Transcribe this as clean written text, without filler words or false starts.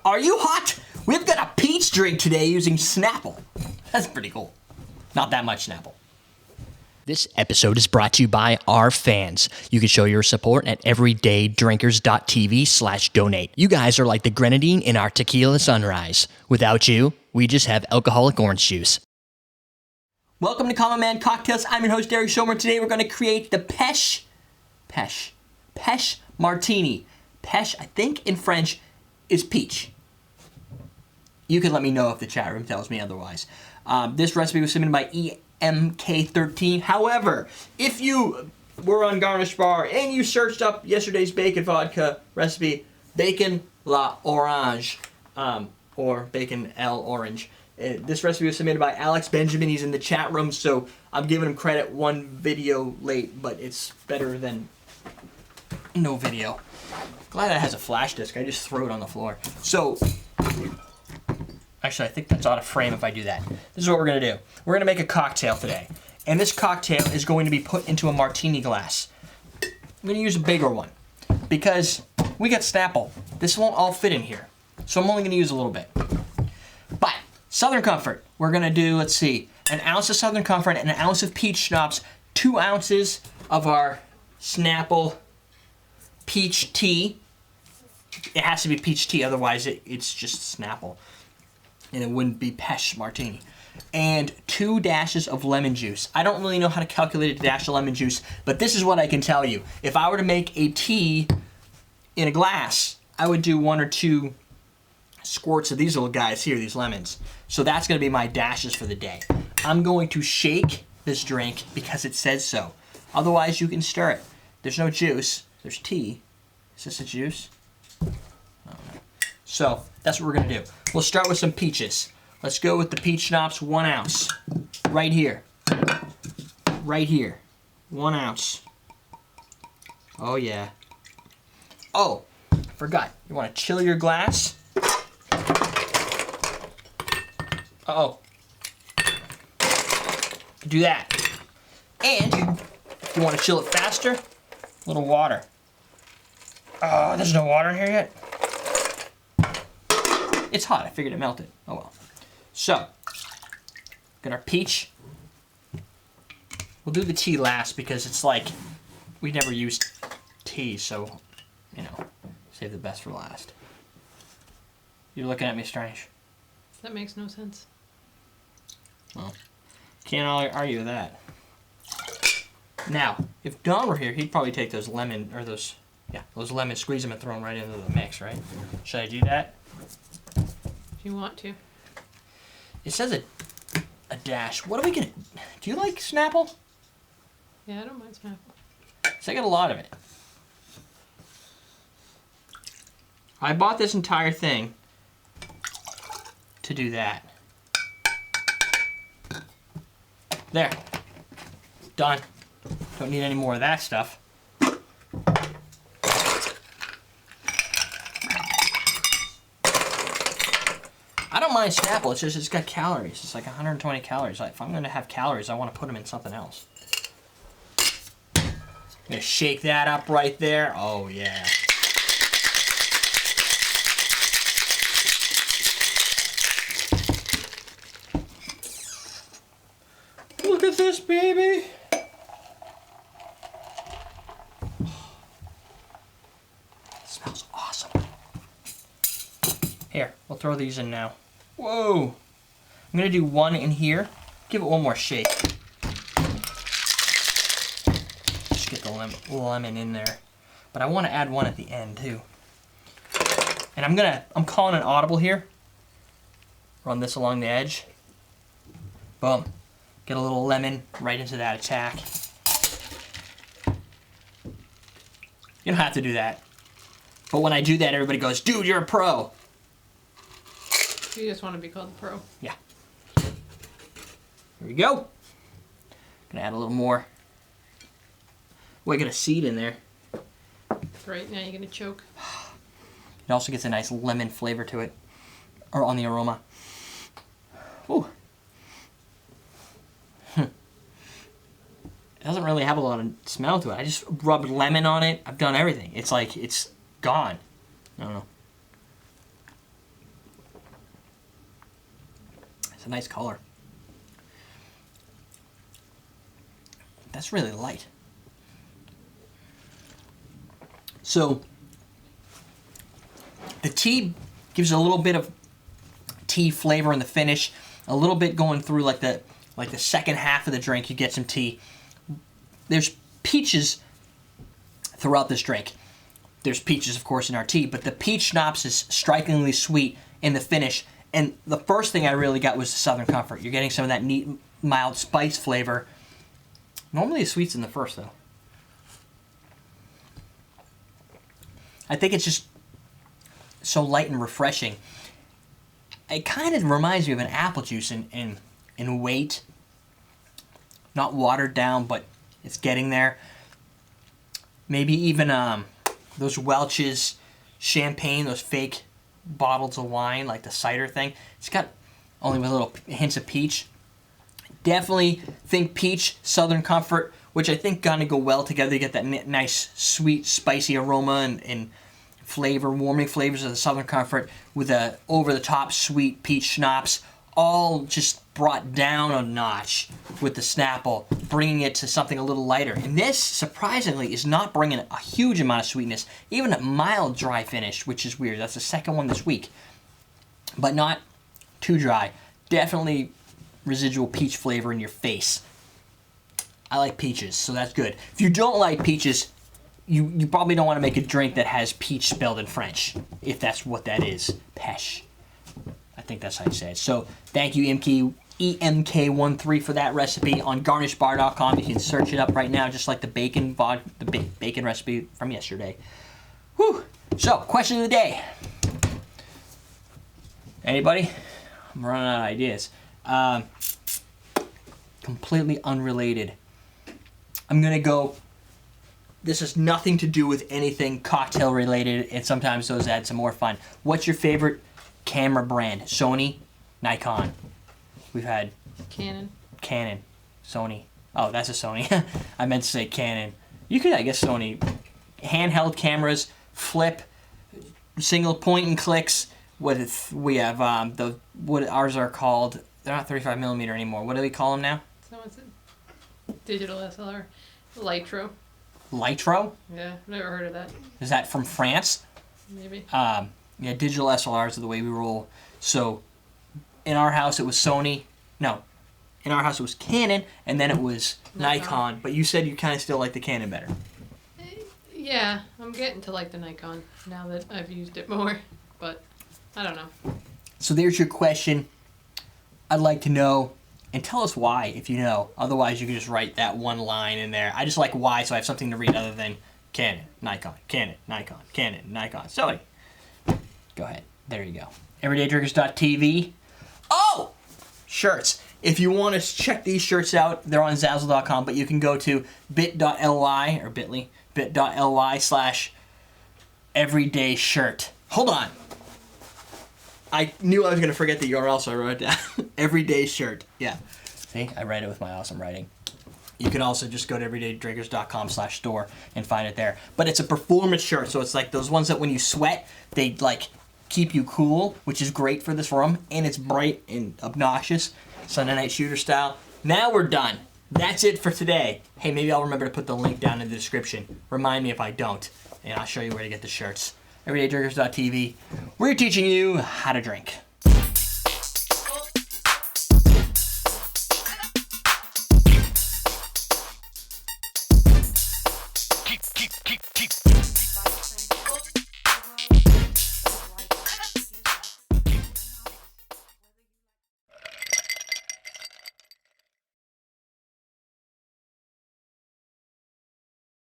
Are you hot? We've got a peach drink today using Snapple. That's pretty cool. Not that much Snapple. This episode is brought to you by our fans. You can show your support at everydaydrinkers.tv/donate. You guys are like the grenadine in our tequila sunrise. Without you, we just have alcoholic orange juice. Welcome to Common Man Cocktails. I'm your host, Derek Schomer. Today we're going to create the Peche Martini. Peche, I think in French, is peach. You can let me know if the chat room tells me otherwise. This recipe was submitted by EMK13. However, if you were on Garnish Bar and you searched up yesterday's bacon vodka recipe, Bacon La Orange, or Bacon L Orange, this recipe was submitted by Alex Benjamin. He's in the chat room, so I'm giving him credit one video late, but it's better than no video. Glad that has a flash disc. I just threw it on the floor. So, actually, I think that's out of frame if I do that. This is what we're going to do. We're going to make a cocktail today. And this cocktail is going to be put into a martini glass. I'm going to use a bigger one because we got Snapple. This won't all fit in here. So I'm only going to use a little bit. But Southern Comfort, we're going to do, let's see, an ounce of Southern Comfort and an ounce of Peach Schnapps, 2 ounces of our Snapple Peach Tea. It has to be peach tea, otherwise it's just Snapple. And it wouldn't be Peche Martini. And 2 dashes of lemon juice. I don't really know how to calculate a dash of lemon juice, but this is what I can tell you. If I were to make a tea in a glass, I would do 1 or 2 squirts of these little guys here, these lemons. So that's going to be my dashes for the day. I'm going to shake this drink because it says so. Otherwise, you can stir it. There's no juice. There's tea. Is this a juice? So, that's what we're going to do. We'll start with some peaches. Let's go with the Peach Schnapps, 1 ounce. Right here. Right here. 1 ounce. Oh, yeah. Oh, forgot. You want to chill your glass? Uh-oh. Do that. And, if you want to chill it faster, a little water. Oh, there's no water in here yet? It's hot. I figured it melted. Oh well. So, got our peach. We'll do the tea last because it's like we never used tea, so you know, save the best for last. You're looking at me strange. That makes no sense. Well, can't argue with that. Now, if Don were here, he'd probably take those lemon or those lemons, squeeze them and throw them right into the mix, right? Should I do that? If you want to. It says a dash. What are we gonna... Do you like Snapple? Yeah, I don't mind Snapple. So I got a lot of it. I bought this entire thing to do that. There. Done. Don't need any more of that stuff. I don't mind Snapple, it's just it's got calories. It's like 120 calories. Like, if I'm going to have calories, I want to put them in something else. I'm going to shake that up right there. Oh, yeah. Look at this, baby. It smells awesome. Here, we'll throw these in now. Whoa! I'm gonna do 1 in here. Give it one more shake. Just get the lemon in there. But I want to add 1 at the end too. And I'm calling an audible here. Run this along the edge. Boom. Get a little lemon right into that attack. You don't have to do that. But when I do that, everybody goes, dude, you're a pro. You just want to be called the pro. Yeah. Here we go. Gonna add a little more. Oh, I got a seed in there. Right, now you're going to choke. It also gets a nice lemon flavor to it. Or on the aroma. Ooh. It doesn't really have a lot of smell to it. I just rubbed lemon on it. I've done everything. It's like, it's gone. I don't know. It's a nice color. That's really light. So the tea gives a little bit of tea flavor in the finish. A little bit going through like the second half of the drink. You get some tea. There's peaches throughout this drink. There's peaches, of course, in our tea, but the peach schnapps is strikingly sweet in the finish. And the first thing I really got was the Southern Comfort. You're getting some of that neat, mild spice flavor. Normally the sweet's in the first, though. I think it's just so light and refreshing. It kind of reminds me of an apple juice in weight. Not watered down, but it's getting there. Maybe even those Welch's champagne, those fake bottles of wine, like the cider thing. It's got only with little hints of peach. Definitely think peach, Southern Comfort, which I think gonna go well together. You get that nice, sweet, spicy aroma and flavor, warming flavors of the Southern Comfort with a over-the-top sweet peach schnapps, all just brought down a notch with the Snapple, bringing it to something a little lighter. And this, surprisingly, is not bringing a huge amount of sweetness, even a mild dry finish, which is weird. That's the second one this week, but not too dry. Definitely residual peach flavor in your face. I like peaches, so that's good. If you don't like peaches, you probably don't want to make a drink that has peach spelled in French, if that's what that is. Peche. I think that's how you say it. So thank you, EMK13 for that recipe on garnishbar.com. You can search it up right now, just like the bacon recipe from yesterday. Whew. So, question of the day. Anybody? I'm running out of ideas. Completely unrelated. I'm going to go, this has nothing to do with anything cocktail related, and sometimes those add some more fun. What's your favorite camera brand? Sony, Nikon. We've had Canon, Sony. Oh, that's a Sony. I meant to say Canon. You could, I guess, Sony. Handheld cameras, flip, single point and clicks. We have what ours are called. They're not 35 millimeter anymore. What do we call them now? someone said digital SLR, Litro. Litro? Yeah, I've never heard of that. Is that from France? Maybe. Yeah, digital SLRs are the way we roll. So, in our house it was Sony. No, in our house it was Canon, and then it was Nikon. But you said you kind of still like the Canon better. Yeah, I'm getting to like the Nikon now that I've used it more, but I don't know. So there's your question. I'd like to know, and tell us why if you know. Otherwise, you can just write that one line in there. I just like why, so I have something to read other than Canon, Nikon, Canon, Nikon, Canon, Nikon. Sony. Go ahead. There you go. EverydayDrinkers.tv. Oh! Shirts. If you want to check these shirts out, they're on Zazzle.com, but you can go to bit.ly or bit.ly/everydayshirt. Hold on. I knew I was going to forget the URL, so I wrote it down. Everyday shirt. Yeah. See, I read it with my awesome writing. You can also just go to everydaydrinkers.com/store and find it there. But it's a performance shirt, so it's like those ones that when you sweat, they like keep you cool, which is great for this room, and it's bright and obnoxious, Sunday Night Shooter style. Now we're done. That's it for today. Hey, maybe I'll remember to put the link down in the description. Remind me if I don't, and I'll show you where to get the shirts. EverydayDrinkers.tv. We're teaching you how to drink.